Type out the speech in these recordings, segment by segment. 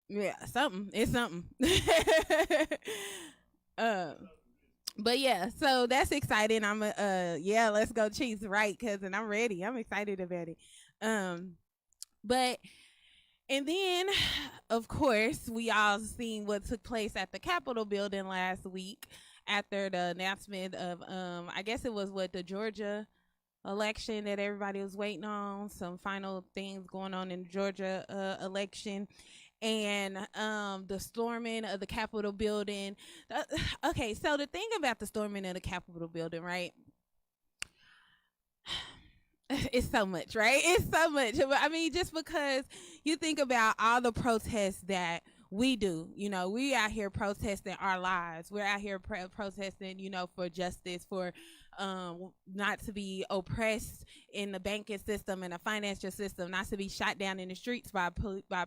Yeah, something. It's something. uh, but yeah, so that's exciting. I'm yeah, let's go Chiefs, right? Cause and I'm ready. I'm excited about it. Um, but and then, of course, we all seen what took place at the Capitol building last week after the announcement of I guess it was what the Georgia election that everybody was waiting on, some final things going on in the Georgia election, and the storming of the Capitol building. Okay, so the thing about the storming of the Capitol building, right? It's so much, right? It's so much. I mean, just because you think about all the protests that we do, we out here protesting our lives. We're out here protesting, for justice, for not to be oppressed in the banking system and the financial system, not to be shot down in the streets by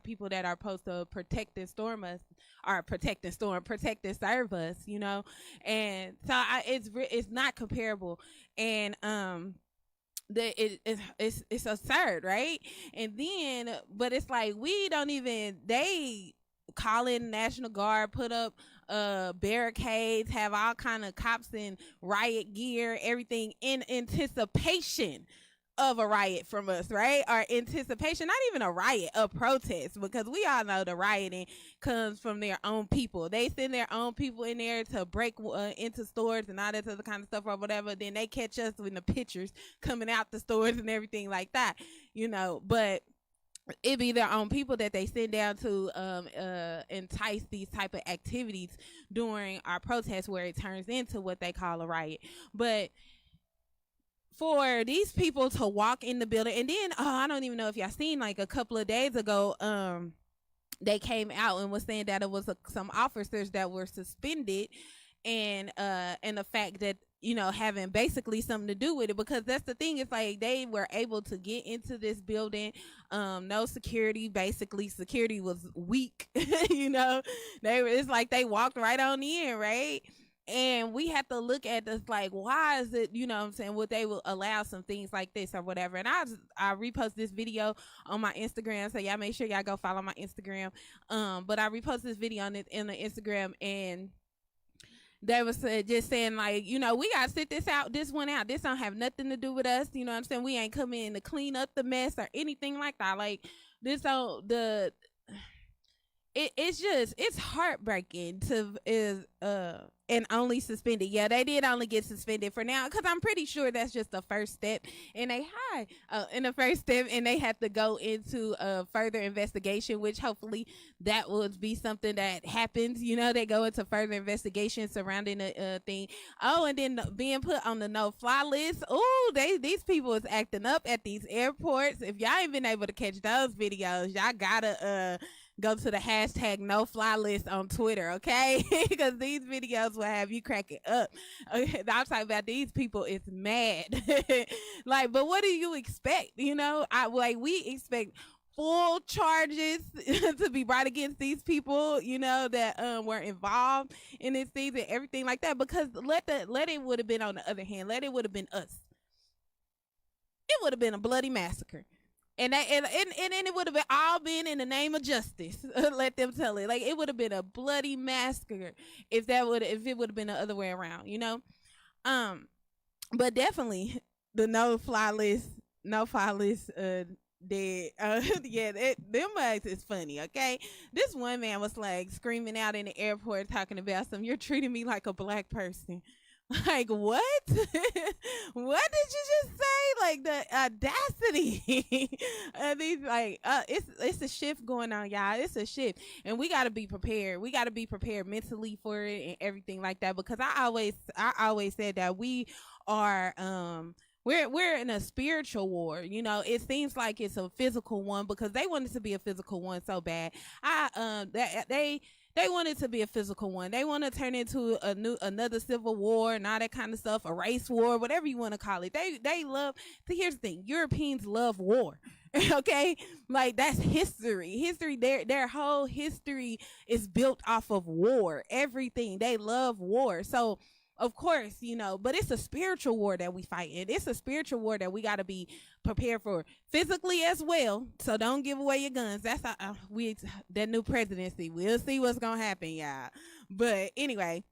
people that are supposed to protect and storm us, or protect and serve us, And so it's not comparable, and that it's absurd, right? And then, but it's like we don't even they call in National Guard, put up barricades, have all kind of cops in riot gear, everything in anticipation of a riot from us, right? Or anticipation, not even a riot, a protest, because we all know the rioting comes from their own people. They send their own people in there to break into stores and all that other kind of stuff or whatever. Then they catch us with the pictures coming out the stores and everything like that, But it be their own people that they send down to entice these type of activities during our protests, where it turns into what they call a riot. But for these people to walk in the building, and then I don't even know if y'all seen, like, a couple of days ago, they came out and was saying that it was some officers that were suspended, and the fact that having basically something to do with it, because that's the thing. It's like they were able to get into this building, no security. Basically, security was weak. It's like they walked right on in, right? And we have to look at this like, why is it, what I'm saying, would they will allow some things like this or whatever. And I repost this video on my Instagram, so y'all make sure y'all go follow my Instagram. But I repost this video on it in the Instagram, and they was just saying, like, we gotta sit this one out. This don't have nothing to do with us. You know what I'm saying? We ain't coming in to clean up the mess or anything like that. Like, this don't the it's heartbreaking to is and only suspended. Yeah, they did only get suspended for now, because I'm pretty sure that's just the first step. And in the first step, and they have to go into a further investigation, which hopefully that would be something that happens. They go into further investigation surrounding the thing. Oh, and then being put on the no-fly list. Oh, these people is acting up at these airports. If y'all ain't been able to catch those videos, y'all gotta go to the hashtag no fly list on Twitter, okay? Because these videos will have you cracking up. Okay, I'm talking about these people is mad. Like, but what do you expect? We expect full charges to be brought against these people, that were involved in this thing and everything like that. Because let it would have been, on the other hand, let it would have been us. It would have been a bloody massacre. And then it would have been all been in the name of justice. Let them tell it. Like, it would have been a bloody massacre if it would have been the other way around, But definitely the no fly list, dead. Yeah, them mugs is funny, okay? This one man was like screaming out in the airport talking about some, you're treating me like a black person. Like, what? What did you just say? Like, the audacity. It's a shift going on, y'all. It's a shift, and we got to be prepared. We got to be prepared mentally for it and everything like that. Because I always said that we are we're in a spiritual war. It seems like it's a physical one, because they want it to be a physical one so bad. They want it to be a physical one. They want to turn into another civil war and all that kind of stuff, a race war, whatever you want to call it. They love. So here's the thing: Europeans love war. Okay, like, that's history. Their whole history is built off of war. Everything, they love war. So, of course, but it's a spiritual war that we fight in. It's a spiritual war that we got to be prepared for physically as well. So don't give away your guns. That's how that new presidency. We'll see what's going to happen, y'all. But anyway,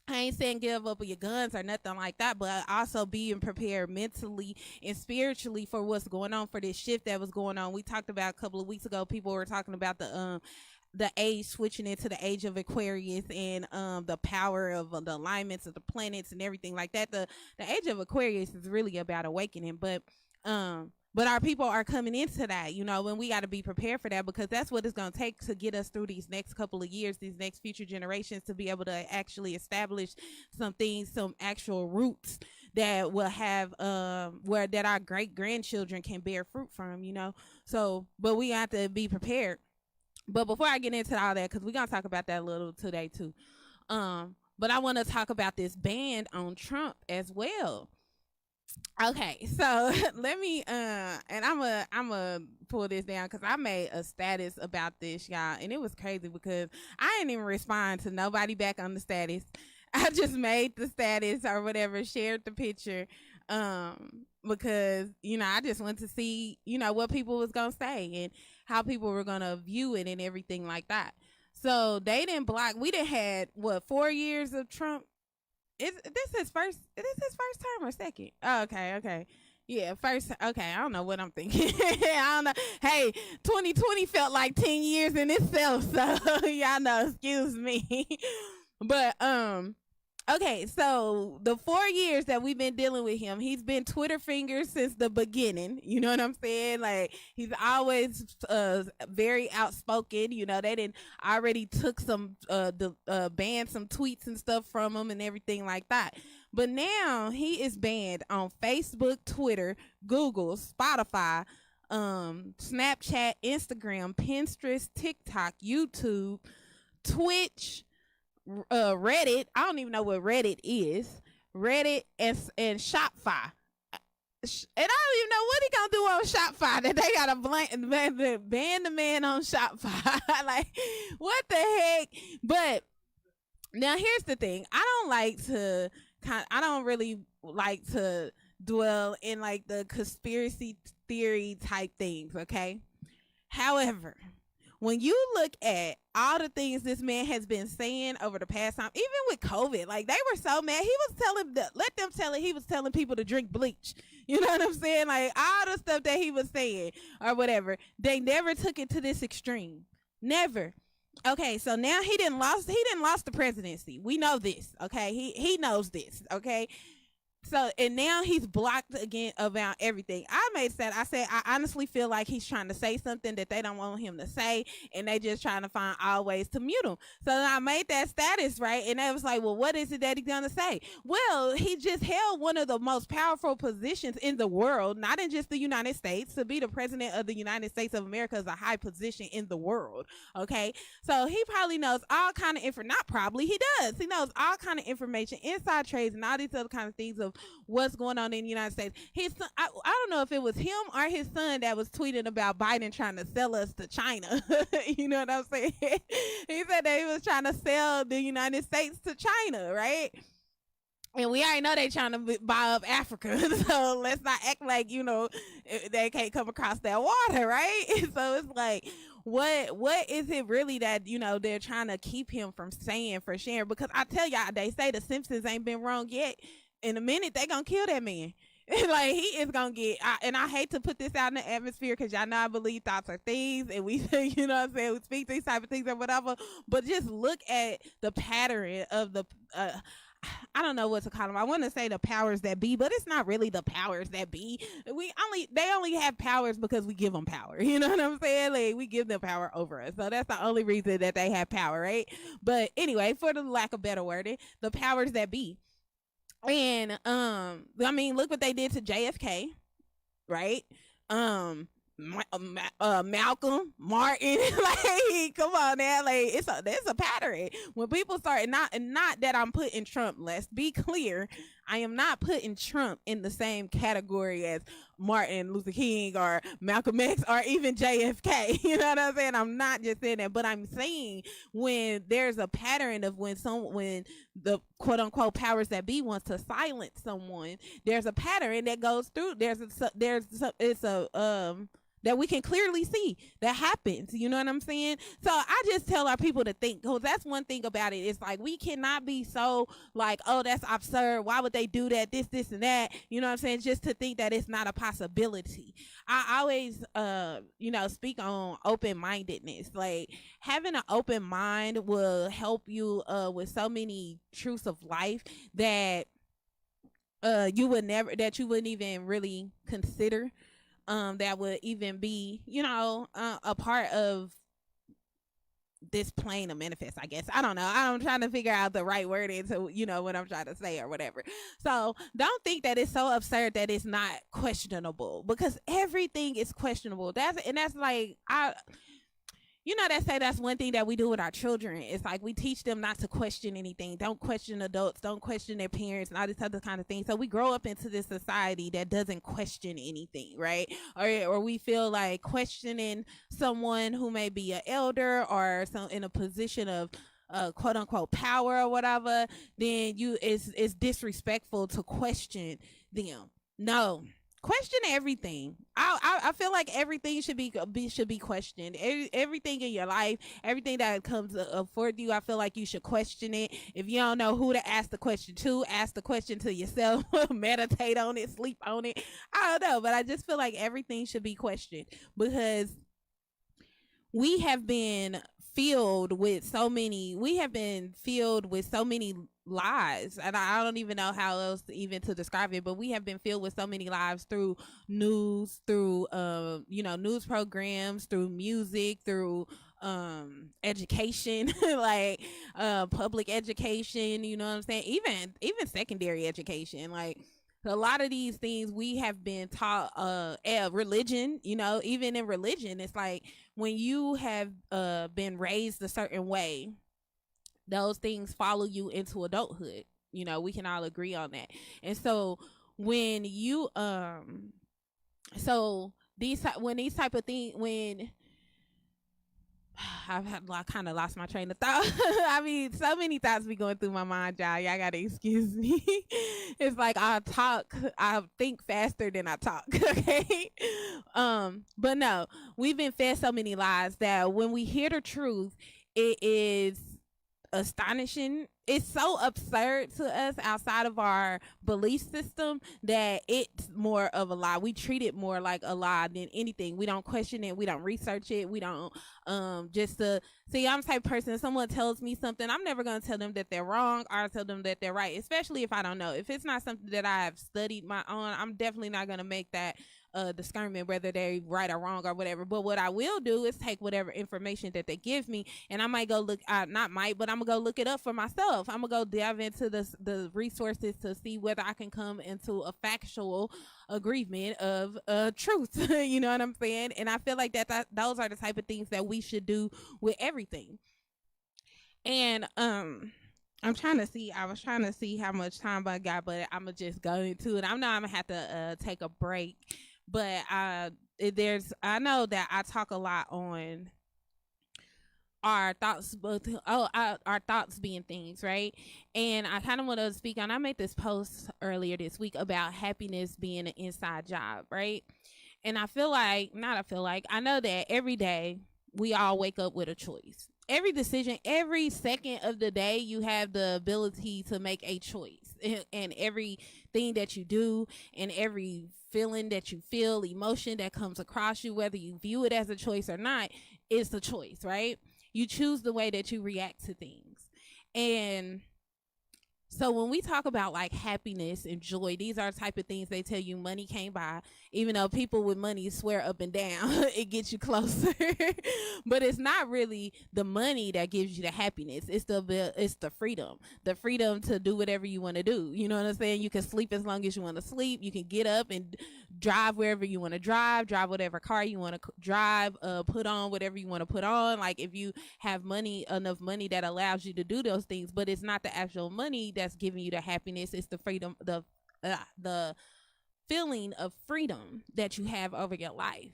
I ain't saying give up your guns or nothing like that, but also being prepared mentally and spiritually for what's going on, for this shift that was going on. We talked about a couple of weeks ago, people were talking about the age switching into the age of Aquarius, and the power of the alignments of the planets and everything like that. The age of Aquarius is really about awakening, but our people are coming into that, and we got to be prepared for that, because that's what it's going to take to get us through these next couple of years, these next future generations, to be able to actually establish some things, some actual roots that will have where that our great grandchildren can bear fruit from, So, but we have to be prepared. But before I get into all that, because we're going to talk about that a little today too, but I want to talk about this ban on Trump as well. Okay, so let me and I'm a pull this down, because I made a status about this, y'all, and it was crazy because I didn't even respond to nobody back on the status. I just made the status or whatever, shared the picture, because I just wanted to see what people was gonna say and how people were gonna view it and everything like that. So they didn't block. We done had 4 years of Trump. Is this his first term or second? Oh, okay. Yeah, first. Okay, I don't know what I'm thinking. I don't know. Hey, 2020 felt like 10 years in itself, so y'all know, excuse me. But okay, so the 4 years that we've been dealing with him, he's been Twitter fingers since the beginning. You know what I'm saying? Like, he's always very outspoken. They didn't already took some banned some tweets and stuff from him and everything like that. But now he is banned on Facebook, Twitter, Google, Spotify, Snapchat, Instagram, Pinterest, TikTok, YouTube, Twitch, Reddit. I don't even know what Reddit is. Reddit and Shopify. And I don't even know what he gonna do on Shopify that they gotta ban the man on Shopify. Like, what the heck? But now here's the thing. I don't really like to dwell in like the conspiracy theory type things, okay? However, when you look at all the things this man has been saying over the past time, even with COVID, like, they were so mad. He was telling people to drink bleach. You know what I'm saying? Like, all the stuff that he was saying or whatever, they never took it to this extreme. Never. Okay, so now he didn't lost the presidency. We know this, okay? He knows this, okay? So, and now he's blocked again about everything. I said, I honestly feel like he's trying to say something that they don't want him to say, and they just trying to find all ways to mute him. So I made that status, right? And they was like, well, what is it that he's going to say? Well, he just held one of the most powerful positions in the world, not in just the United States. To be the president of the United States of America is a high position in the world, okay? So he probably knows all kind of not probably, he does. He knows all kind of information, inside trades, and all these other kind of things of what's going on in the United States. His son, I don't know if it was him or his son that was tweeting about Biden trying to sell us to China. You know what I'm saying? He said that he was trying to sell the United States to China, right? And we already know they trying to buy up Africa. So let's not act like, they can't come across that water, right? So it's like, what is it really that, they're trying to keep him from saying, for sharing? Because I tell y'all, they say the Simpsons ain't been wrong yet. In a minute, they gonna kill that man. Like, he is gonna get, and I hate to put this out in the atmosphere, because y'all know I believe thoughts are things, and we say, what I'm saying, we speak these type of things or whatever, but just look at the pattern of the, I don't know what to call them. I want to say the powers that be, but it's not really the powers that be. They only have powers because we give them power. You know what I'm saying? Like, we give them power over us. So that's the only reason that they have power, right? But anyway, for the lack of better wording, the powers that be. And look what they did to JFK, right? Malcolm, Martin, like, come on now, like, there's a pattern. When people start, not that I'm putting Trump, let's be clear, I am not putting Trump in the same category as, Martin Luther King or Malcolm X or even JFK. You know what I'm saying? I'm not just saying that, but I'm saying when there's a pattern of when the quote unquote powers that be wants to silence someone, there's a pattern that goes through. It's a that we can clearly see that happens. You know what I'm saying? So I just tell our people to think, because that's one thing about it. It's like we cannot be so like, oh, that's absurd. Why would they do that? This, and that. You know what I'm saying? Just to think that it's not a possibility. I always, speak on open-mindedness. Like having an open mind will help you with so many truths of life that you wouldn't even really consider, that would even be, a part of this plane of manifest, I guess. I don't know. I'm trying to figure out the right word into, what I'm trying to say or whatever. So don't think that it's so absurd that it's not questionable, because everything is questionable. That's like, they say that's one thing that we do with our children. It's like we teach them not to question anything. Don't question adults. Don't question their parents and all this other kind of thing. So we grow up into this society that doesn't question anything, right? Or we feel like questioning someone who may be an elder or some in a position of quote unquote power or whatever, then it's disrespectful to question them. No. Question everything. I feel like everything should be questioned. Everything in your life, everything that comes for you, I feel like you should question it. If you don't know who to ask the question to, ask the question to yourself. Meditate on it, sleep on it. I don't know, but I just feel like everything should be questioned, because we have been filled with so many lies, and I don't even know how else to describe it, but we have been filled with so many lies through news, through news programs, through music, through education, like public education, you know what I'm saying, even secondary education. Like a lot of these things we have been taught, religion, even in religion, it's like when you have been raised a certain way, those things follow you into adulthood. We can all agree on that. And so when you these type of things, when I kind of lost my train of thought. I mean, so many thoughts be going through my mind, y'all. Y'all gotta excuse me. It's like I think faster than I talk. Okay. But no, we've been fed so many lies that when we hear the truth, it is astonishing. It's so absurd to us outside of our belief system that it's more of a lie. We treat it more like a lie than anything. We don't question it. We don't research it. We don't just to see. I'm the type of person, if someone tells me something, I'm never going to tell them that they're wrong or tell them that they're right, especially if I don't know. If it's not something that I've studied my own, I'm definitely not going to make that discernment whether they're right or wrong or whatever. But what I will do is take whatever information that they give me, and I might go look, not might, but I'm gonna go look it up for myself. I'm gonna go dive into the resources to see whether I can come into a factual agreement of truth. You know what I'm saying? And I feel like that those are the type of things that we should do with everything. And I was trying to see how much time I got, but I'm gonna just go into it. I know I'm gonna have to take a break, but I know that I talk a lot on our thoughts, our thoughts being things, right? And I kind of want to speak on, I made this post earlier this week about happiness being an inside job, right? And I know that every day we all wake up with a choice. Every decision, every second of the day, you have the ability to make a choice. And everything that you do, and every feeling that you feel, emotion that comes across you, whether you view it as a choice or not, it's a choice, right? You choose the way that you react to things. And so when we talk about like happiness and joy, these are the type of things they tell you money can't buy, even though people with money swear up and down it gets you closer. But it's not really the money that gives you the happiness. It's the freedom to do whatever you want to do. You know what I'm saying? You can sleep as long as you want to sleep. You can get up and drive wherever you want to drive whatever car you want to drive, put on whatever you want to put on. Like if you have enough money that allows you to do those things, but it's not the actual money that's giving you the happiness. It's the freedom, the feeling of freedom that you have over your life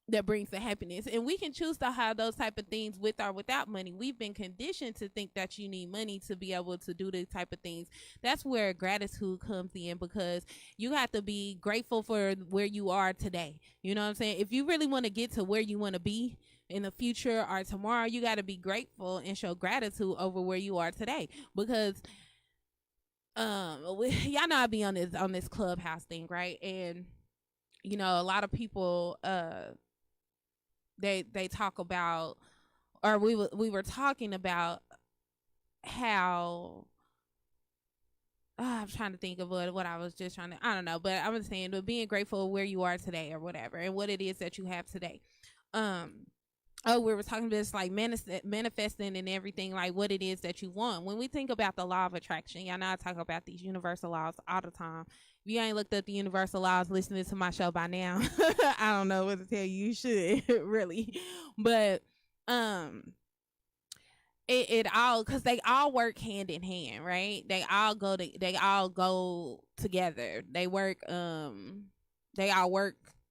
that brings the happiness. And we can choose to have those type of things with or without money. We've been conditioned to think that you need money to be able to do these type of things. That's where gratitude comes in, because you have to be grateful for where you are today. You know what I'm saying? If you really want to get to where you want to be in the future or tomorrow, you got to be grateful and show gratitude over where you are today. Because y'all know I be on this clubhouse thing, right? And you know, a lot of people they talk about, or we were talking about how I'm trying to think of what I was just trying to, I don't know, but I was saying, but being grateful where you are today or whatever, and what it is that you have today. Oh, we were talking about this, like manifesting and everything, like what it is that you want. When we think about the law of attraction, y'all know I talk about these universal laws all the time. If you ain't looked up the universal laws listening to my show by now, I don't know what to tell you. You should really, but it all, because they all work hand in hand, right? They all go together. They all work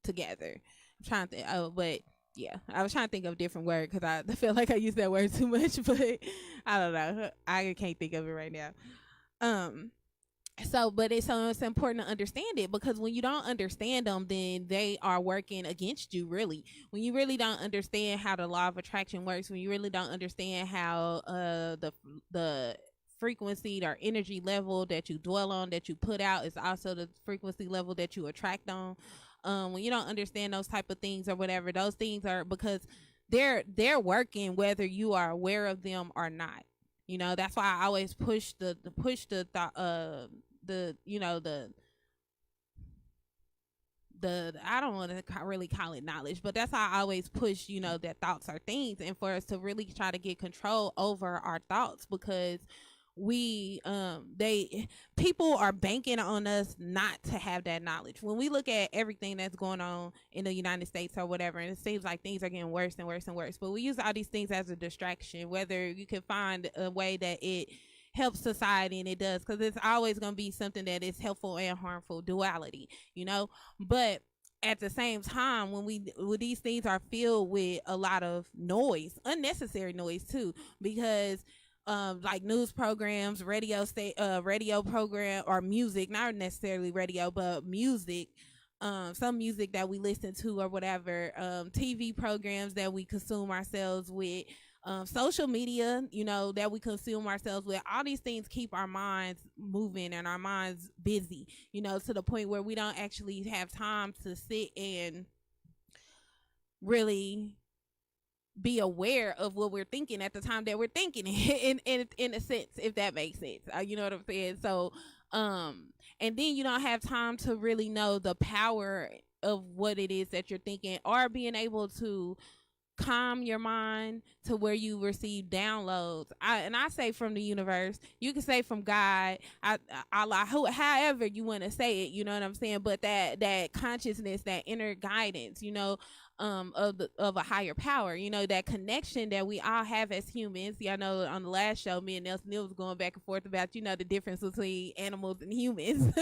together. I'm trying to think, but yeah, I was trying to think of a different word because I feel like I use that word too much, but I don't know. I can't think of it right now. But it's important to understand it, because when you don't understand them, then they are working against you, really. When you really don't understand how the law of attraction works, when you really don't understand how the frequency or energy level that you dwell on, that you put out, is also the frequency level that you attract on. When you don't understand those type of things or whatever, those things are, because they're working whether you are aware of them or not. You know, that's why I always push the I don't want to really call it knowledge, but that's how I always push, that thoughts are things, and for us to really try to get control over our thoughts, because people are banking on us not to have that knowledge. When we look at everything that's going on in the United States or whatever, and it seems like things are getting worse and worse and worse, but we use all these things as a distraction, whether you can find a way that it helps society, and it does, because it's always going to be something that is helpful and harmful, duality, but at the same time, when these things are filled with a lot of noise, unnecessary noise too, because like news programs, radio program, or music, not necessarily radio, but music, some music that we listen to or whatever, TV programs that we consume ourselves with, social media, that we consume ourselves with. All these things keep our minds moving and our minds busy, to the point where we don't actually have time to sit and really be aware of what we're thinking at the time that we're thinking in a sense, if that makes sense. You know what I'm saying? So and then you don't have time to really know the power of what it is that you're thinking, or being able to calm your mind to where you receive downloads. I say from the universe, you can say from God, Allah, however you want to say it, you know what I'm saying, but that consciousness, that inner guidance, of a higher power, that connection that we all have as humans. Y'all know on the last show, me and Nelson Neal was going back and forth about, the difference between animals and humans.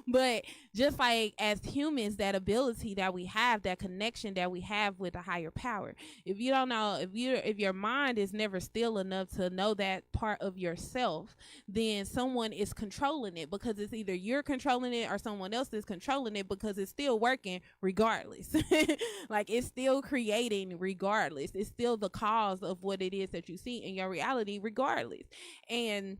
But just like as humans, that ability that we have, that connection that we have with a higher power. If you don't know, if your mind is never still enough to know that part of yourself, then someone is controlling it, because it's either you're controlling it or someone else is controlling it, because it's still working regardless. Like, it's still creating regardless. It's still the cause of what it is that you see in your reality regardless. And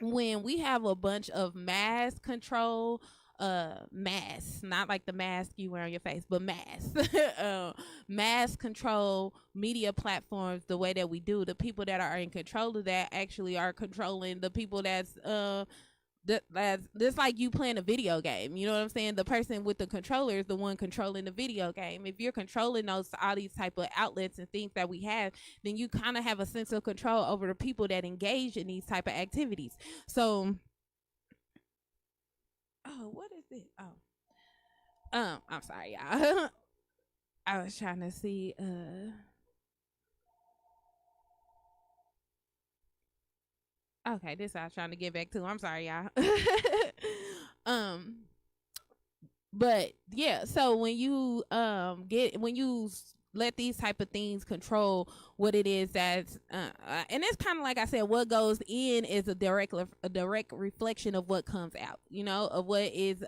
when we have a bunch of mass control, mass, not like the mask you wear on your face, but mass, mass control media platforms the way that we do, the people that are in control of that actually are controlling the people that's like you playing a video game. You know what I'm saying? The person with the controller is the one controlling the video game. If you're controlling all these type of outlets and things that we have, then you kind of have a sense of control over the people that engage in these type of activities. So, what is this? I'm sorry, y'all. I was trying to see. Okay, this I was trying to get back to. I'm sorry, y'all. But yeah, so when you let these type of things control what it is that's and it's kind of like I said, what goes in is a direct reflection of what comes out, of what is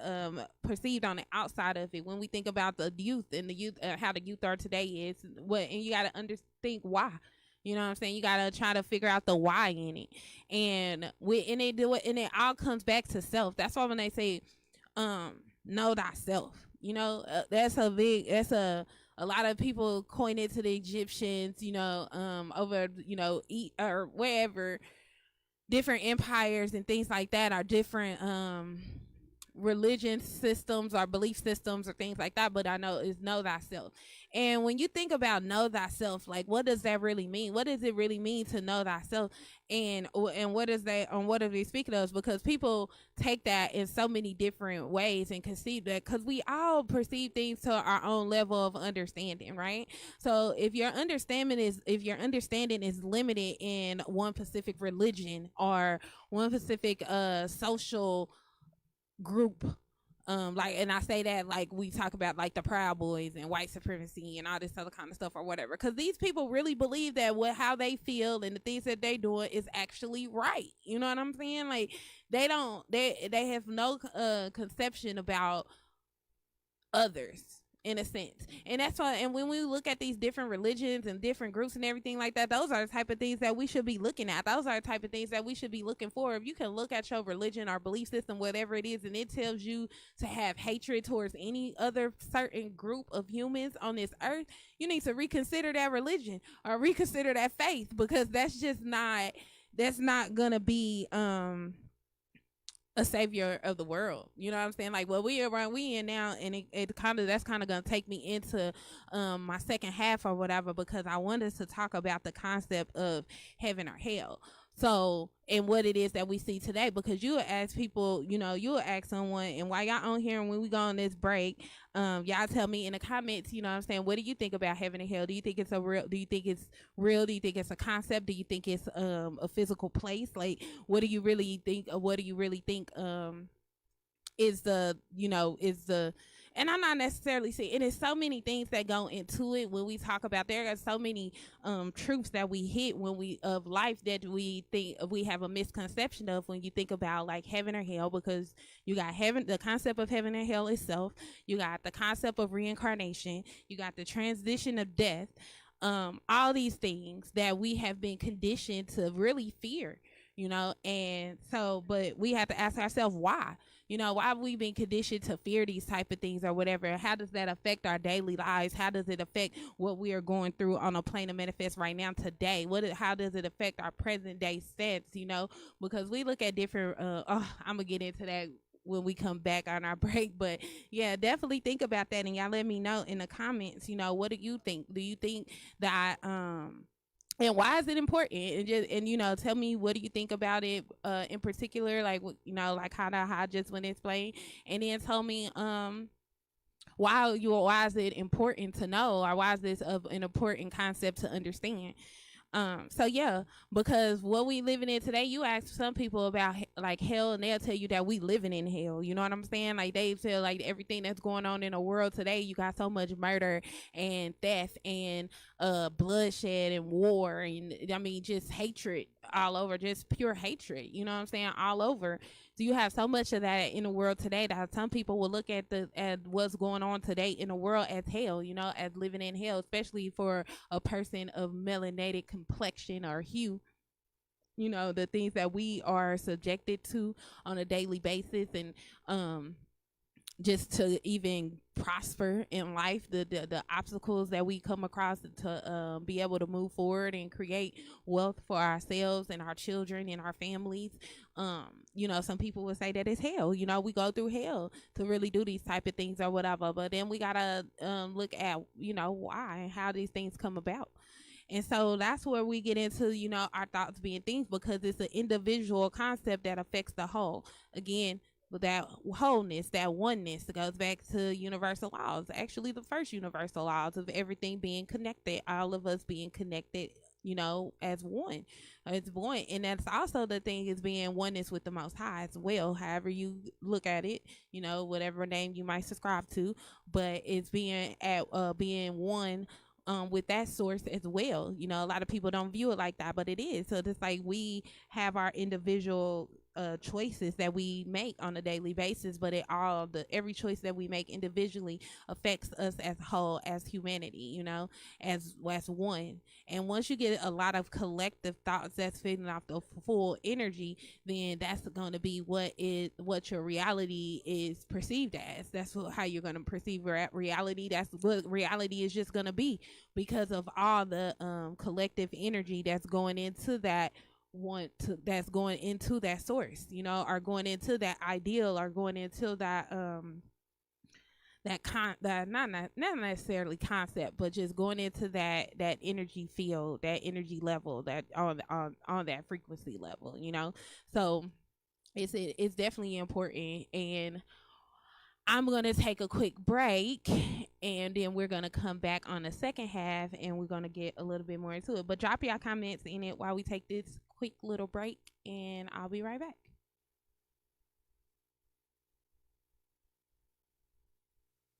perceived on the outside of it. When we think about the youth and the youth, how the youth are today, is what, and you got to think why. You know what I'm saying? You gotta try to figure out the why in it, and they do it, and it all comes back to self. That's why when they say, know thyself, that's a lot of people coin it to the Egyptians, over, eat or wherever, different empires and things like that are different religion systems or belief systems or things like that. But I know is know thyself. And when you think about know thyself, like, what does that really mean? What does it really mean to know thyself? And what is that, on what are we speaking of? Because people take that in so many different ways and conceive that, because we all perceive things to our own level of understanding, right? So if your understanding is limited in one specific religion or one specific social group, like, and I say that like we talk about like the Proud Boys and white supremacy and all this other kind of stuff or whatever, because these people really believe that how they feel and the things that they doing is actually right. You know what I'm saying? Like, they have no conception about others, in a sense. And that's why, and when we look at these different religions and different groups and everything like that, those are the type of things that we should be looking at. Those are the type of things that we should be looking for. If you can look at your religion or belief system, whatever it is, and it tells you to have hatred towards any other certain group of humans on this earth, you need to reconsider that religion or reconsider that faith, because that's not gonna be a savior of the world. You know what I'm saying? Like, what we in now, and that's kind of gonna take me into my second half or whatever, because I wanted to talk about the concept of heaven or hell. So, and what it is that we see today, because you will ask people, you will ask someone, and while y'all on here and when we go on this break, y'all tell me in the comments, you know what I'm saying, what do you think about heaven and hell? Do you think it's real? Do you think it's a concept? Do you think it's a physical place? Like, what do you really think? What do you really think is the and I'm not necessarily saying it is so many things that go into it when we talk about, there are so many truths that we hit when we of life that we think we have a misconception of when you think about like heaven or hell, because you got heaven, the concept of heaven and hell itself, you got the concept of reincarnation, you got the transition of death, all these things that we have been conditioned to really fear, and so, but we have to ask ourselves why. Why have we been conditioned to fear these type of things or whatever? How does that affect our daily lives? How does it affect what we are going through on a plane of manifest right now today? How does it affect our present day stance? Because we look at different, I'm gonna get into that when we come back on our break, but yeah, definitely think about that, and y'all let me know in the comments, what do you think? Do you think that, and why is it important? And tell me, what do you think about it in particular, like like how I just went explain, and then tell me why is it important to know, or why is this of an important concept to understand. So yeah, because what we living in today, you ask some people about like hell, and they'll tell you that we living in hell. You know what I'm saying? Like, they feel like everything that's going on in the world today, you got so much murder and theft and bloodshed and war, and I mean just hatred all over, just pure hatred. You know what I'm saying? All over. So you have so much of that in the world today that some people will look at what's going on today in the world as hell, as living in hell, especially for a person of melanated complexion or hue. The things that we are subjected to on a daily basis, and just to even prosper in life, the obstacles that we come across to be able to move forward and create wealth for ourselves and our children and our families. Some people would say that it's hell. We go through hell to really do these type of things or whatever, but then we gotta look at why and how these things come about. And so that's where we get into, our thoughts being things, because it's an individual concept that affects the whole. Again, with that wholeness, that oneness, it goes back to universal laws. Actually, the first universal laws of everything being connected, all of us being connected as one. It's one. And that's also the thing, is being oneness with the Most High as well, however you look at it, whatever name you might subscribe to, but it's being one with that source as well. A lot of people don't view it like that, but it is. So it's like we have our individual choices that we make on a daily basis, but every choice that we make individually affects us as a whole, as humanity, as one. And once you get a lot of collective thoughts that's feeding off the full energy, then that's going to be what your reality is perceived as. That's how you're going to perceive reality. That's what reality is just going to be, because of all the collective energy that's going into that source, or going into that ideal, or going into that not necessarily concept, but just going into that energy field, that energy level, that on that frequency level, so it's definitely important. And I'm going to take a quick break, and then we're going to come back on the second half, and we're going to get a little bit more into it. But drop your comments in it while we take this quick little break, and I'll be right back.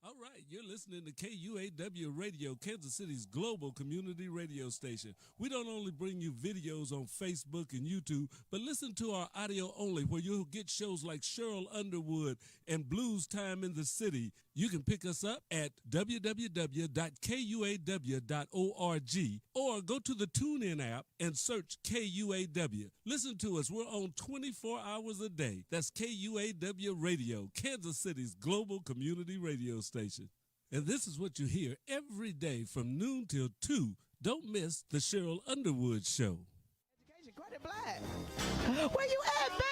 All right, you're listening to KUAW Radio, Kansas City's global community radio station. We don't only bring you videos on Facebook and YouTube, but listen to our audio only, where you'll get shows like Cheryl Underwood and Blues Time in the City. You can pick us up at www.kuaw.org or go to the TuneIn app and search KUAW. Listen to us. We're on 24 hours a day. That's KUAW Radio, Kansas City's global community radio station. And this is what you hear every day from noon till 2. Don't miss the Cheryl Underwood Show. Where you at, baby?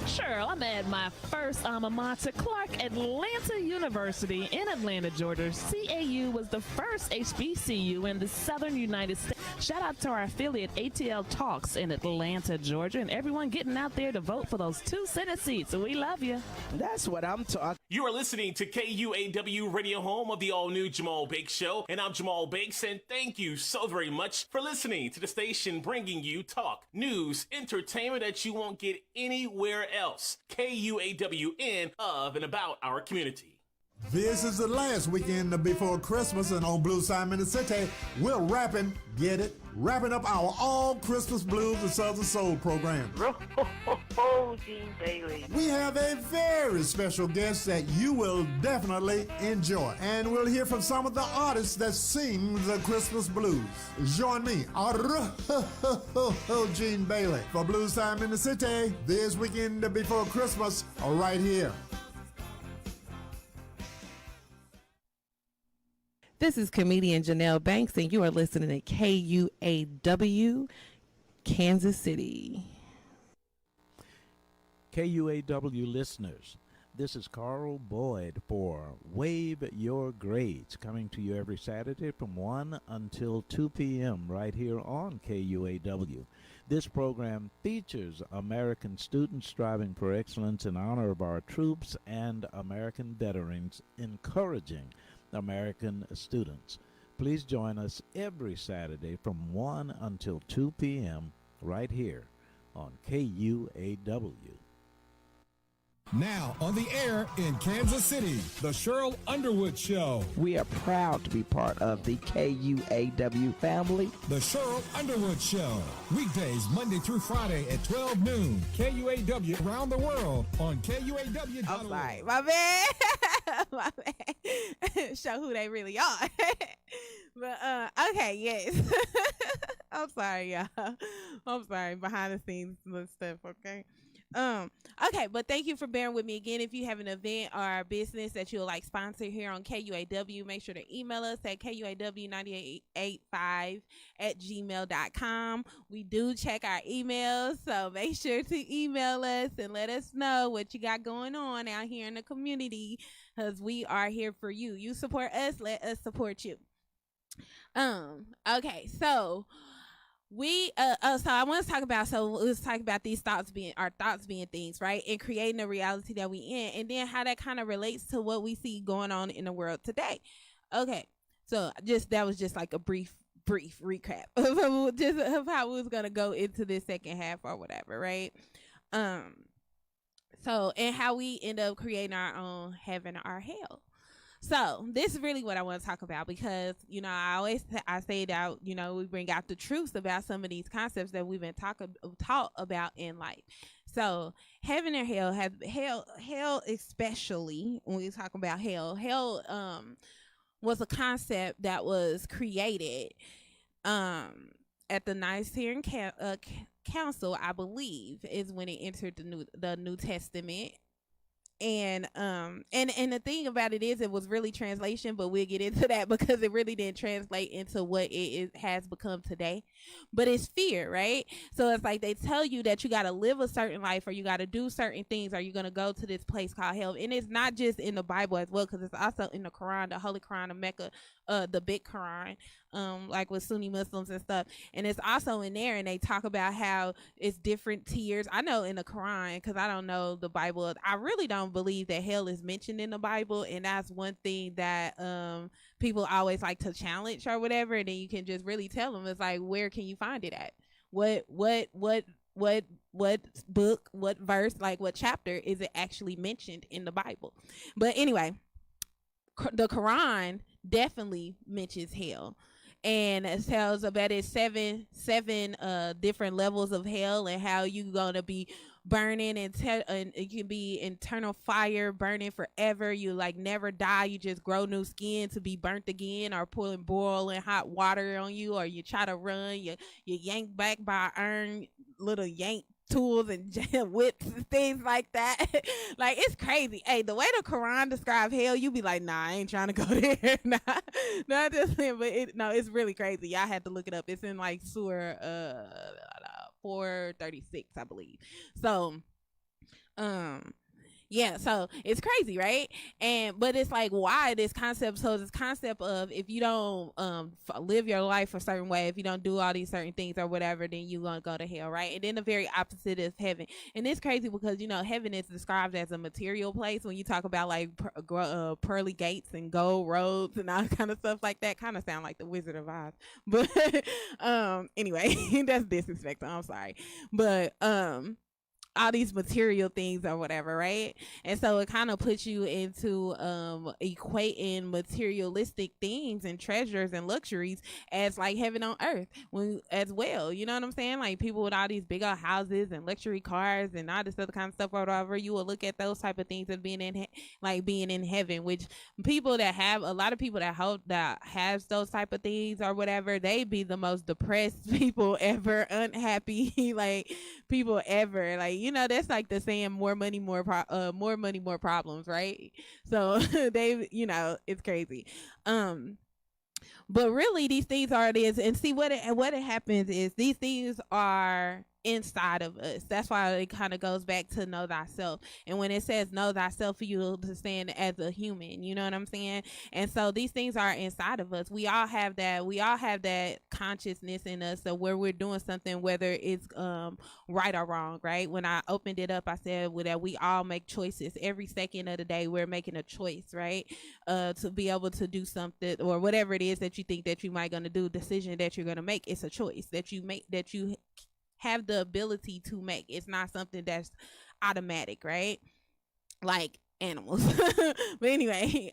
Sure, I'm at my first alma mater, Clark Atlanta University in Atlanta, Georgia. CAU was the first HBCU in the southern United States. Shout out to our affiliate ATL Talks in Atlanta, Georgia, and everyone getting out there to vote for those 2 Senate seats. We love you. That's what I'm talking. You are listening to KUAW Radio, home of the all-new Jamal Bakes Show, and I'm Jamal Bakes, and thank you so very much for listening to the station bringing you talk, news, entertainment that you won't get anywhere else. KUAWN, of and about our community. This is the last weekend before Christmas, and on Blues Time in the City, we're wrapping up our All Christmas Blues and Southern Soul program. Gene Bailey. We have a very special guest that you will definitely enjoy, and we'll hear from some of the artists that sing the Christmas blues. Join me, Gene Bailey, for Blues Time in the City this weekend before Christmas, right here. This is comedian Janelle Banks, and you are listening to KUAW, Kansas City. KUAW listeners, this is Carl Boyd for Wave Your Grades, coming to you every Saturday from 1 until 2 p.m. right here on KUAW. This program features American students striving for excellence in honor of our troops and American veterans, encouraging American students. Please join us every Saturday from 1 until 2 p.m. right here on KUAW. Now on the air in Kansas City, the Cheryl Underwood Show. We are proud to be part of the KUAW family. The Cheryl Underwood Show. Weekdays Monday through Friday at 12 noon. KUAW around the world on KUAW. I'm sorry. My bad. My bad. Show who they really are. But okay, yes. I'm sorry, y'all. I'm sorry. Behind the scenes stuff, okay? Okay, but thank you for bearing with me again. If you have an event or a business that you would like sponsor here on KUAW, make sure to email us at KUAW9885@gmail.com. We do check our emails, so make sure to email us and let us know what you got going on out here in the community, because we are here for you. You support us, let us support you. Okay, so so I want to talk about, let's talk about these thoughts being things, right? And creating the reality that we in, and then how that kind of relates to what we see going on in the world today. Okay. So that was just like a brief brief recap of just of how we was gonna go into this second half or whatever, right? So, and how we end up creating our own heaven or hell. So this is really what I want to talk about, because I say that we bring out the truths about some of these concepts that we've been taught about in life. So heaven and hell especially when we talk about hell was a concept that was created at the Nicene Council, I believe, is when it entered the New Testament. And the thing about it is, it was really translation, but we'll get into that because it really didn't translate into what has become today. But it's fear, right? So it's like they tell you that you got to live a certain life, or you got to do certain things, or you're going to go to this place called hell. And it's not just in the Bible as well, because it's also in the Quran, the Holy Quran of Mecca, the big Quran, like with Sunni Muslims and stuff. And it's also in there, and they talk about how it's different tiers. I know in the Quran, because I don't know the Bible, I really don't believe that hell is mentioned in the Bible, and that's one thing that people always like to challenge or whatever. And then you can just really tell them, it's like, where can you find it at? What book, what verse, like what chapter is it actually mentioned in the Bible? But anyway, the Quran definitely mentions hell, and it tells about it seven different levels of hell, and how you gonna be burning, and it can be internal fire burning forever. You like never die, you just grow new skin to be burnt again, or pulling boiling hot water on you, or you try to run, you yank back by iron little yank tools and whips and things like that. Like, it's crazy. Hey, the way the Quran describes hell, you be like, nah, I ain't trying to go there. Not just saying, but it's really crazy. Y'all had to look it up. It's in like Surah 436, I believe. So yeah, so it's crazy, right? But it's like, why this concept? So this concept of, if you don't live your life a certain way, if you don't do all these certain things or whatever, then you're gonna go to hell, right? And then the very opposite is heaven. And it's crazy because heaven is described as a material place. When you talk about like pearly gates and gold roads and all kind of stuff like that, kind of sound like the Wizard of Oz. But anyway, that's disrespectful. I'm sorry, but all these material things or whatever, right? And so it kind of puts you into equating materialistic things and treasures and luxuries as like heaven on earth as well. You know what I'm saying? Like, people with all these big old houses and luxury cars and all this other kind of stuff or whatever, you will look at those type of things as being in heaven, which a lot of people that has those type of things or whatever, they be the most depressed people ever, unhappy like people ever. Like, that's like the saying, more money, more problems, right? So they, it's crazy. But really, these things are this, and see what it happens is, these things are inside of us. That's why it kind of goes back to know thyself. And when it says know thyself, for you to understand as a human, you know what I'm saying? And so these things are inside of us. We all have that consciousness in us, so where we're doing something, whether it's right or wrong, right? When I opened it up, I said that we all make choices every second of the day. We're making a choice, right? To be able to do something, or whatever it is that you think that you might gonna do, decision that you're gonna make. It's a choice that you make, that you have the ability to make. It's not something that's automatic, right? Like animals. But anyway,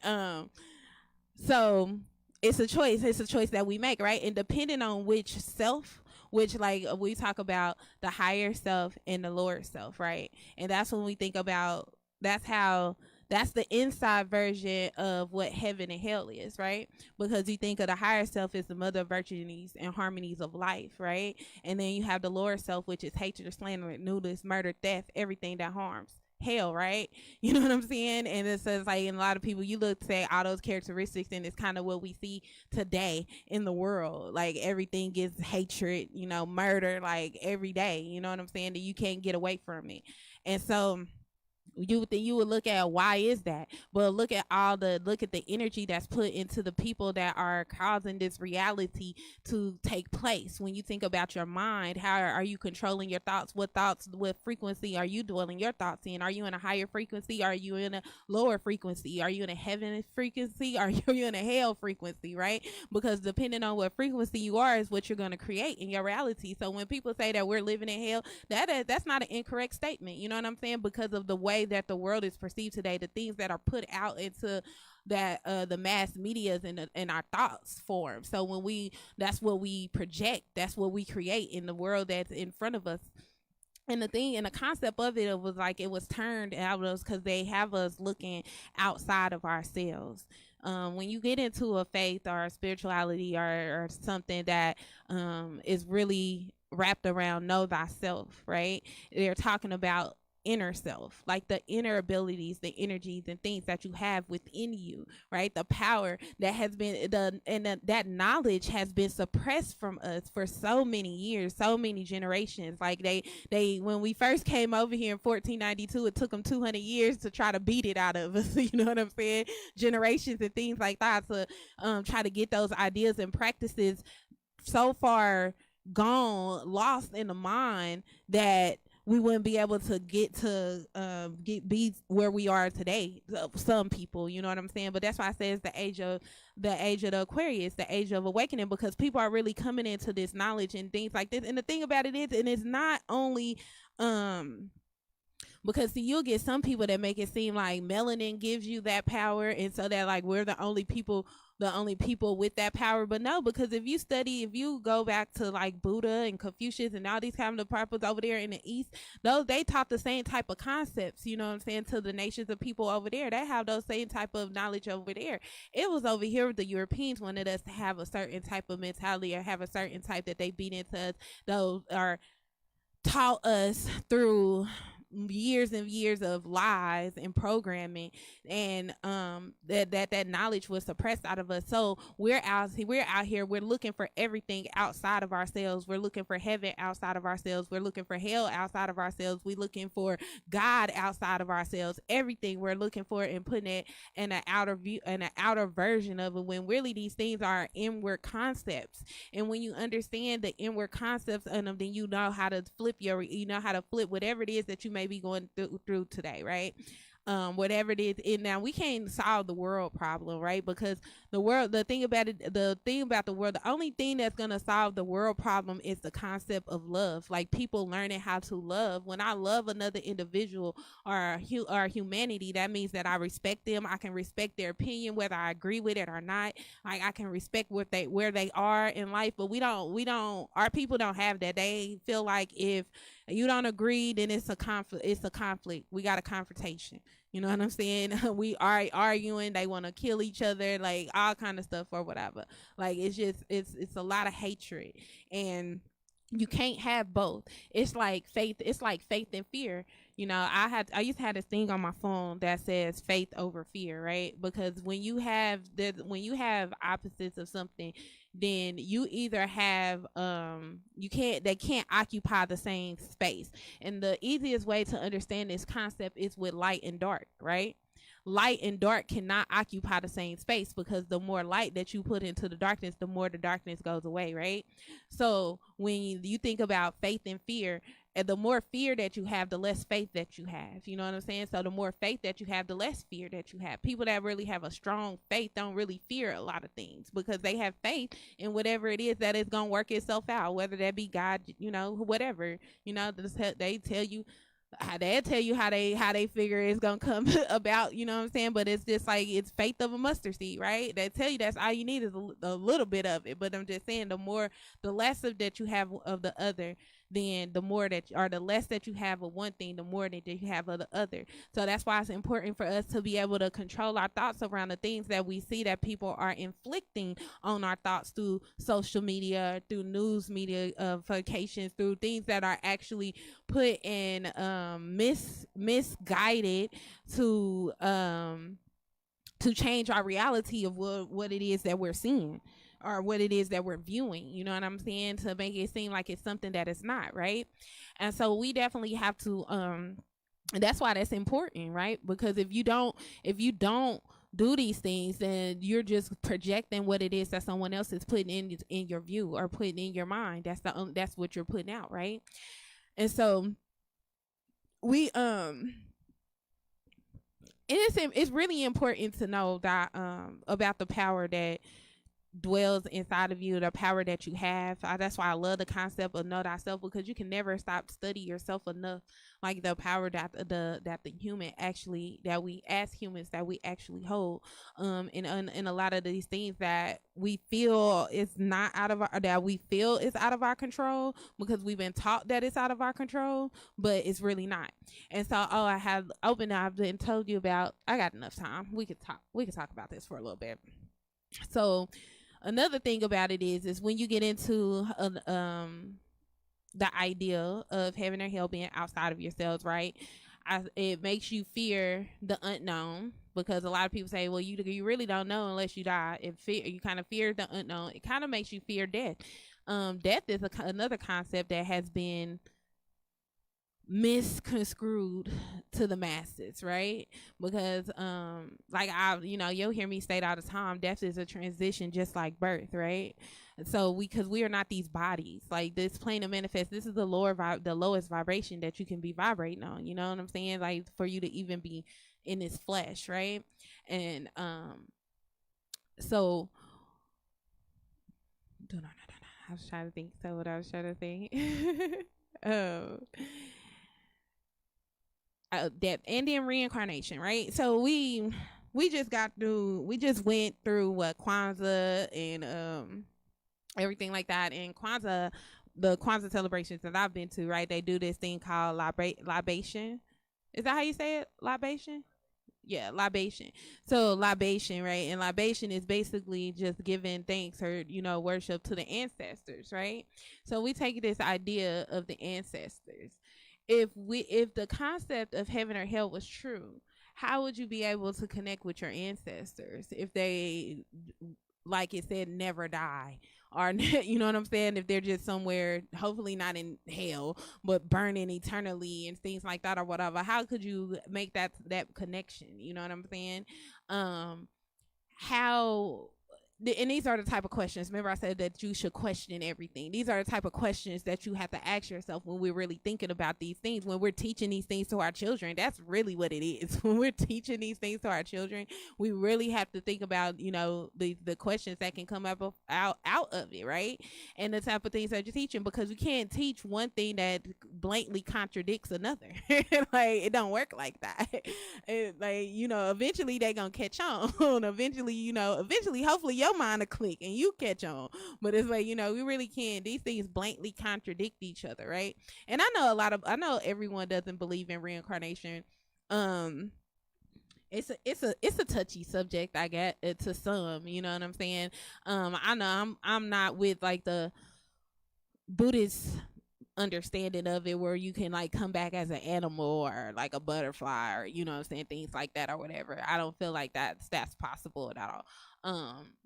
so it's a choice that we make, right? And depending on which self, which, like, we talk about the higher self and the lower self, right? And that's when we think about, that's the inside version of what heaven and hell is, right? Because you think of the higher self as the mother of virtues and harmonies of life, right? And then you have the lower self, which is hatred, slander, nudity, murder, theft, everything that harms. Hell, right? You know what I'm saying? And it says, like, in a lot of people, you look, say all those characteristics, and it's kind of what we see today in the world. Like, everything is hatred, murder, like, every day. You know what I'm saying? That you can't get away from it. And so you would look at why is that, but look at the energy that's put into the people that are causing this reality to take place. When you think about your mind, how are you controlling your thoughts? What frequency are you dwelling your thoughts in? Are you in a higher frequency? Are you in a lower frequency? Are you in a heaven frequency? Are you in a hell frequency, right? Because depending on what frequency you are is what you're going to create in your reality. So when people say that we're living in hell, that's not an incorrect statement. You know what I'm saying? Because of the way that the world is perceived today, the things that are put out into that the mass medias and our thoughts form. So that's what we project, that's what we create in the world that's in front of us. And the concept of it was like it was turned out of us because they have us looking outside of ourselves. When you get into a faith or a spirituality or something that is really wrapped around know thyself, right? They're talking about inner self, like the inner abilities, the energies and things that you have within you, right? The power that has been that knowledge has been suppressed from us for so many years, so many generations. Like they when we first came over here in 1492, it took them 200 years to try to beat it out of us. You know what I'm saying? Generations and things like that to try to get those ideas and practices so far gone, lost in the mind that we wouldn't be able to be where we are today. Some people, you know what I'm saying? But that's why I say it's the age of the Aquarius, the age of awakening, because people are really coming into this knowledge and things like this. And the thing about it is, and it's not only because see, you'll get some people that make it seem like melanin gives you that power, and so that like we're the only people with that power. But no, because if you go back to like Buddha and Confucius and all these kind of peoples over there in the East, they taught the same type of concepts, you know what I'm saying, to the nations of people over there. They have those same type of knowledge over there. It was over here the Europeans wanted us to have a certain type of mentality or have a certain type that they beat into us. Those are taught us through years and years of lies and programming, and that knowledge was suppressed out of us. So we're out here, we're looking for everything outside of ourselves. We're looking for heaven outside of ourselves. We're looking for hell outside of ourselves. We're looking for God outside of ourselves. Everything we're looking for and putting it in an outer view and an outer version of it, when really these things are inward concepts. And when you understand the inward concepts of them, then you know how to flip whatever it is that you may be going through today, right? Whatever it is. And now we can't solve the world problem, right? Because the thing about the world, the only thing that's going to solve the world problem is the concept of love. Like people learning how to love. When I love another individual or humanity, that means that I respect them. I can respect their opinion, whether I agree with it or not. Like I can respect where they are in life. But our people don't have that. They feel like if you don't agree, then it's a conflict. We got a confrontation. You know what I'm saying? We are arguing. They want to kill each other, like all kind of stuff or whatever. Like it's a lot of hatred, and you can't have both. It's like faith and fear. You know, I used to have this thing on my phone that says faith over fear, right? Because when you have opposites of something, then you either have they can't occupy the same space. And the easiest way to understand this concept is with light and dark, right? Light and dark cannot occupy the same space, because the more light that you put into the darkness, the more the darkness goes away, right? So when you think about faith and fear, and the more fear that you have, the less faith that you have. You know what I'm saying? So the more faith that you have, the less fear that you have. People that really have a strong faith don't really fear a lot of things, because they have faith in whatever it is that is going to work itself out, whether that be God, you know, whatever. You know, they'll tell you how they figure it's gonna come about, you know what I'm saying? But it's just like, it's faith of a mustard seed, right? They tell you that's all you need is a little bit of it. But I'm just saying, the less of that you have of the other, then the less that you have of one thing, the more that you have of the other. So that's why it's important for us to be able to control our thoughts around the things that we see that people are inflicting on our thoughts through social media, through news media vacations, through things that are actually put in misguided to change our reality of what it is that we're seeing, or what it is that we're viewing, you know what I'm saying, to make it seem like it's something that it's not, right? And so we definitely have to And that's why that's important, right? Because if you don't do these things, then you're just projecting what it is that someone else is putting in your view or putting in your mind. That's what you're putting out, right? And so we it's really important to know that about the power that dwells inside of you, the power that you have. That's why I love the concept of know thyself, because you can never stop study yourself enough, like the power that the human actually, that we as humans, that we actually hold, in a lot of these things that we feel is not out of our, that we feel is out of our control, because we've been taught that it's out of our control, but it's really not. And so I've been told you about, I got enough time, we could talk about this for a little bit. So another thing about it is when you get into the idea of heaven or hell being outside of yourselves, right? It makes you fear the unknown, because a lot of people say, well, you really don't know unless you die. You kind of fear the unknown. It kind of makes you fear death. Death is another concept that has been misconstrued to the masses, right? Because you'll hear me state all the time, death is a transition just like birth, right? So because we are not these bodies, like this plane of manifest, this is the lowest vibration that you can be vibrating on, you know what I'm saying? Like for you to even be in this flesh, right? And so I was trying to think. So what I was trying to think death and then reincarnation, right? So we just went through what Kwanzaa and everything like that. And the Kwanzaa celebrations that I've been to, right, they do this thing called libation. Is that how you say it? Libation? Yeah, libation. So libation, right? And libation is basically just giving thanks or worship to the ancestors, right? So we take this idea of the ancestors. If the concept of heaven or hell was true, how would you be able to connect with your ancestors if they, like it said, never die? Or you know what I'm saying, if they're just somewhere, hopefully not in hell, but burning eternally and things like that or whatever, how could you make that connection? You know what I'm saying? And these are the type of questions, remember I said that you should question everything. These are the type of questions that you have to ask yourself when we're really thinking about these things, when we're teaching these things to our children. That's really what it is. When we're teaching these things to our children, we really have to think about the questions that can come out of it, right? And the type of things that you're teaching, because you can't teach one thing that blatantly contradicts another. Like it don't work like that. Eventually they're gonna catch on. Eventually hopefully your mind will click and you catch on. But it's like, we really can't, these things blatantly contradict each other, right? And I know everyone doesn't believe in reincarnation. It's a touchy subject, I get it, to some, you know what I'm saying? I know I'm not with like the Buddhist understanding of it, where you can like come back as an animal or like a butterfly, or you know what I'm saying, things like that or whatever. I don't feel like that's possible at all.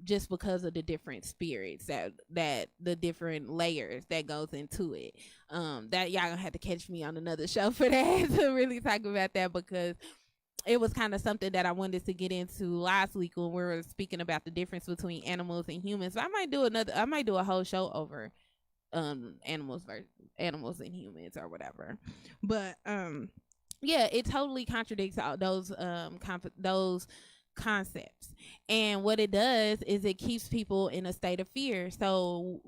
Just because of the different spirits that the different layers that goes into it. That y'all gonna have to catch me on another show for that to really talk about that, because it was kind of something that I wanted to get into last week when we were speaking about the difference between animals and humans. So I might do a whole show over animals and humans or whatever. But yeah, it totally contradicts all those concepts. And what it does is it keeps people in a state of fear. So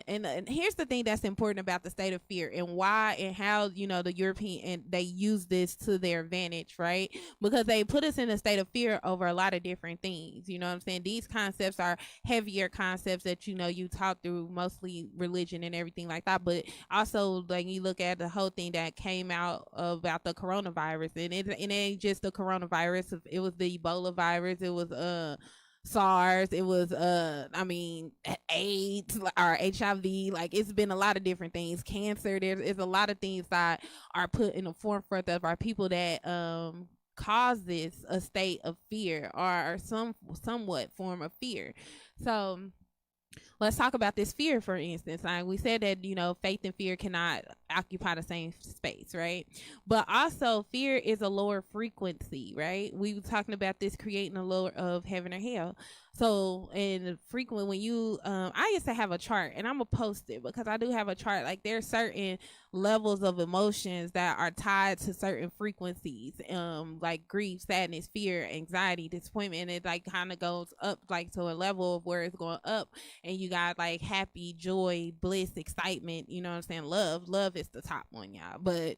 and here's the thing that's important about the state of fear and why and how the European, and they use this to their advantage, right? Because they put us in a state of fear over a lot of different things. You know what I'm saying? These concepts are heavier concepts that you taught through mostly religion and everything like that, but also like you look at the whole thing that came out about the coronavirus, and it ain't just the coronavirus. It was the Ebola virus, it was SARS, it was AIDS or HIV. Like it's been a lot of different things. Cancer, there's a lot of things that are put in the forefront of our people that cause this a state of fear or somewhat form of fear. So let's talk about this fear, for instance. Like we said that faith and fear cannot occupy the same space, right? But also fear is a lower frequency, right? We were talking about this creating a lower of heaven or hell. So, and frequently when you, I used to have a chart, and I'm gonna post it because I do have a chart. Like there's certain levels of emotions that are tied to certain frequencies, like grief, sadness, fear, anxiety, disappointment. And it like kind of goes up like to a level of where it's going up, and you got like happy, joy, bliss, excitement. You know what I'm saying? Love is the top one, y'all. But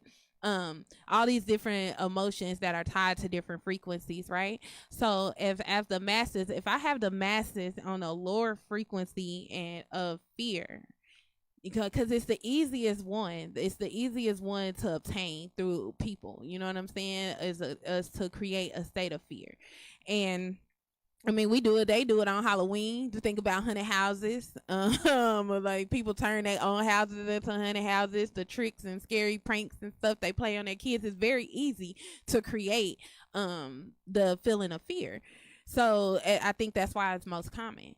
all these different emotions that are tied to different frequencies, right? So if as the masses, if I have the masses on a lower frequency and of fear, because it's the easiest one, to obtain through people, you know what I'm saying, is to create a state of fear. And I mean, they do it on Halloween. To think about haunted houses. Like people turn their own houses into haunted houses. The tricks and scary pranks and stuff they play on their kids is very easy to create the feeling of fear. So I think that's why it's most common.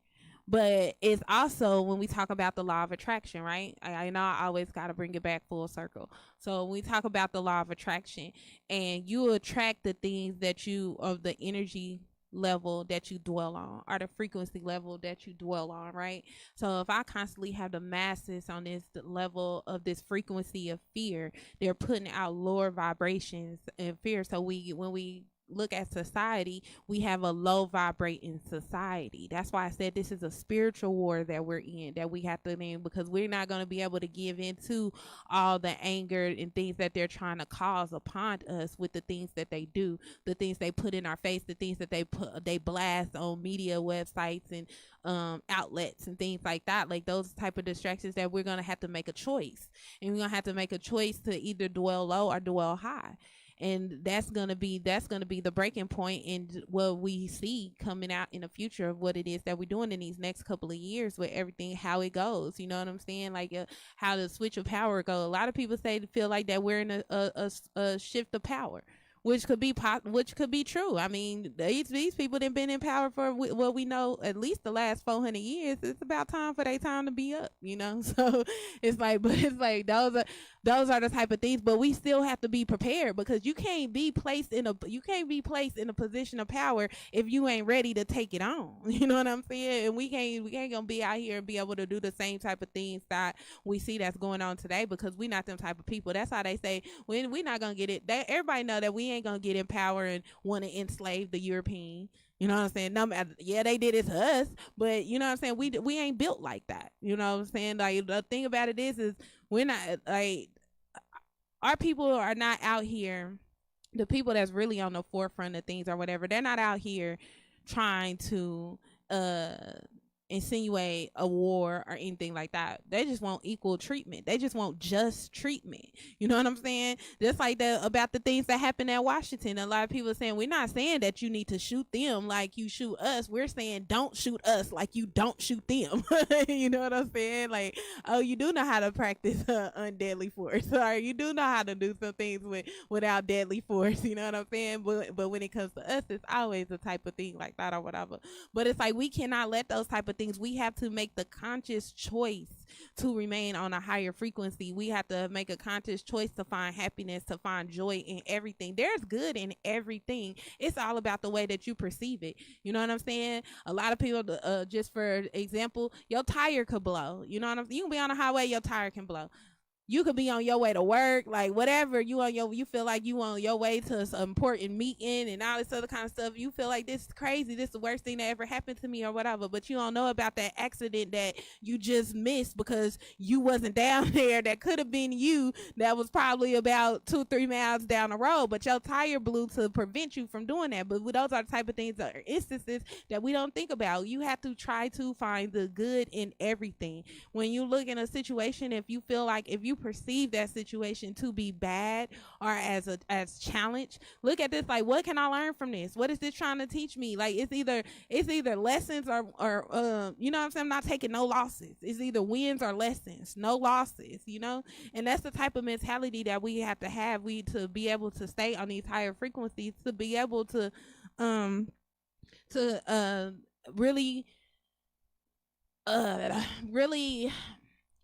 But it's also when we talk about the law of attraction, right? I know I always got to bring it back full circle. So when we talk about the law of attraction, and you attract the things that of the energy level that you dwell on, or the frequency level that you dwell on, right? So if I constantly have the masses on this level of this frequency of fear, they're putting out lower vibrations and fear. So when we look at society, we have a low vibrating society. That's why I said this is a spiritual war that we're in, that we have to name, because we're not going to be able to give into all the anger and things that they're trying to cause upon us with the things that they do, the things they put in our face, the things that they blast on media websites and outlets and things like that. Like those type of distractions, that we're going to have to make a choice, and we're going to have to make a choice to either dwell low or dwell high. And that's gonna be the breaking point in what we see coming out in the future of what it is that we're doing in these next couple of years with everything, how it goes. You know what I'm saying? Like how the switch of power go. A lot of people feel like that we're in a shift of power, which could be true. I mean, these people that been in power for what we know at least the last 400 years. It's about time for their time to be up, you know. So it's like those are the type of things. But we still have to be prepared, because you can't be placed in a position of power if you ain't ready to take it on. You know what I'm saying? And we ain't gonna be out here and be able to do the same type of things that we see that's going on today, because we not them type of people. That's how they say we not gonna get it. Everybody know that we ain't gonna get in power and want to enslave the European. You know what I'm saying? No matter, yeah, they did it to us, but you know what I'm saying? We ain't built like that. You know what I'm saying? Like the thing about it is we're not, like, our people are not out here. The people that's really on the forefront of things or whatever, they're not out here trying to insinuate a war or anything like that. They just want equal treatment. They just want just treatment. You know what I'm saying? Just like about the things that happen at Washington. A lot of people are saying, we're not saying that you need to shoot them like you shoot us. We're saying don't shoot us like you don't shoot them. You know what I'm saying? Like, oh, you do know how to practice undeadly force. Or you do know how to do some things without deadly force. You know what I'm saying? But when it comes to us, it's always a type of thing like that or whatever. But it's like we cannot let those type of things. We have to make the conscious choice to remain on a higher frequency. We have to make a conscious choice to find happiness, to find joy in everything. There's good in everything. It's all about the way that you perceive it. You know what I'm saying? A lot of people, just for example, your tire could blow. You know what I'm saying? You can be on the highway, your tire can blow. You could be on your way to work, like whatever, you feel like you on your way to some important meeting and all this other kind of stuff. You feel like this is crazy. This is the worst thing that ever happened to me or whatever. But you don't know about that accident that you just missed because you wasn't down there. That could have been you. That was probably about 2-3 miles down the road, but your tire blew to prevent you from doing that. But those are the type of things that are instances that we don't think about. You have to try to find the good in everything. When you look in a situation, if you feel like, if you perceive that situation to be bad or as challenge, look at this like, what can I learn from this? What is this trying to teach me? Like, it's either lessons or you know what I'm saying? I'm not taking no losses. It's either wins or lessons, no losses, you know. And that's the type of mentality that we have to be able to stay on these higher frequencies, to be able to really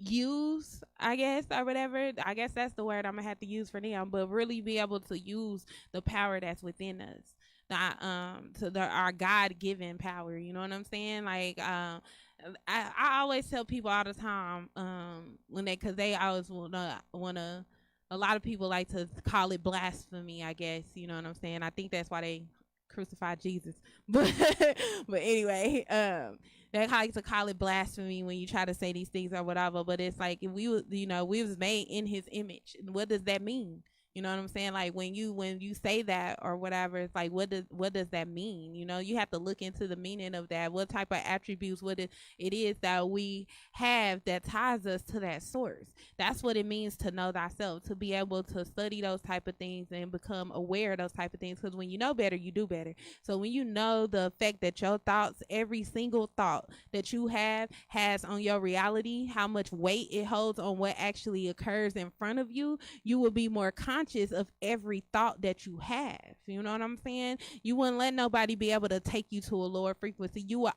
use, I guess, or whatever. I guess that's the word I'm gonna have to use for them, but really be able to use the power that's within us. Our God given power, you know what I'm saying? Like I always tell people all the time, when cause they always wanna a lot of people like to call it blasphemy, I guess, you know what I'm saying? I think that's why they crucified Jesus. But but anyway, they like to call it blasphemy when you try to say these things or whatever. But it's like, if we was made in His image. What does that mean? You know what I'm saying? Like when you say that or whatever, it's like, what does that mean? You know, you have to look into the meaning of that. What type of attributes, it is that we have that ties us to that source. That's what it means to know thyself, to be able to study those type of things and become aware of those type of things. Because when you know better, you do better. So when you know the effect that your thoughts, every single thought that you have has on your reality, how much weight it holds on what actually occurs in front of you, you will be more conscious of every thought that you have. You know what I'm saying? You wouldn't let nobody be able to take you to a lower frequency. Your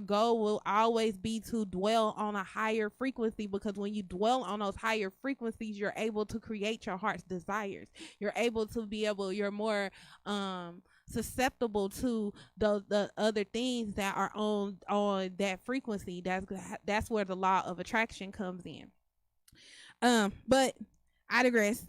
goal will always be to dwell on a higher frequency, because when you dwell on those higher frequencies, you're able to create your heart's desires. You're more susceptible to the other things that are on that frequency. That's where the law of attraction comes in. But I digress.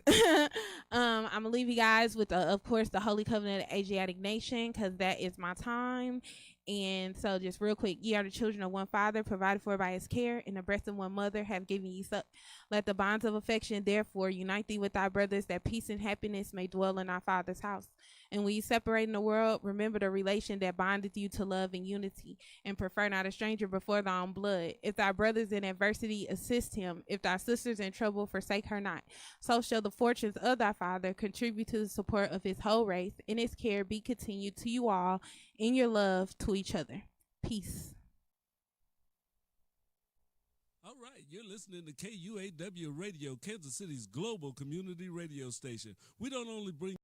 I'm gonna leave you guys with, of course, the Holy Covenant of Asiatic Nation, because that is my time. And so, just real quick, ye are the children of one Father, provided for by His care, and the breast of one mother have given ye suck. Let the bonds of affection, therefore, unite thee with thy brothers, that peace and happiness may dwell in our Father's house. And when you separate in the world, remember the relation that bindeth you to love and unity, and prefer not a stranger before thy own blood. If thy brothers in adversity, assist him. If thy sisters in trouble, forsake her not. So shall the fortunes of thy Father contribute to the support of His whole race, and His care be continued to you all in your love to each other. Peace. All right, you're listening to KUAW Radio, Kansas City's global community radio station. We don't only bring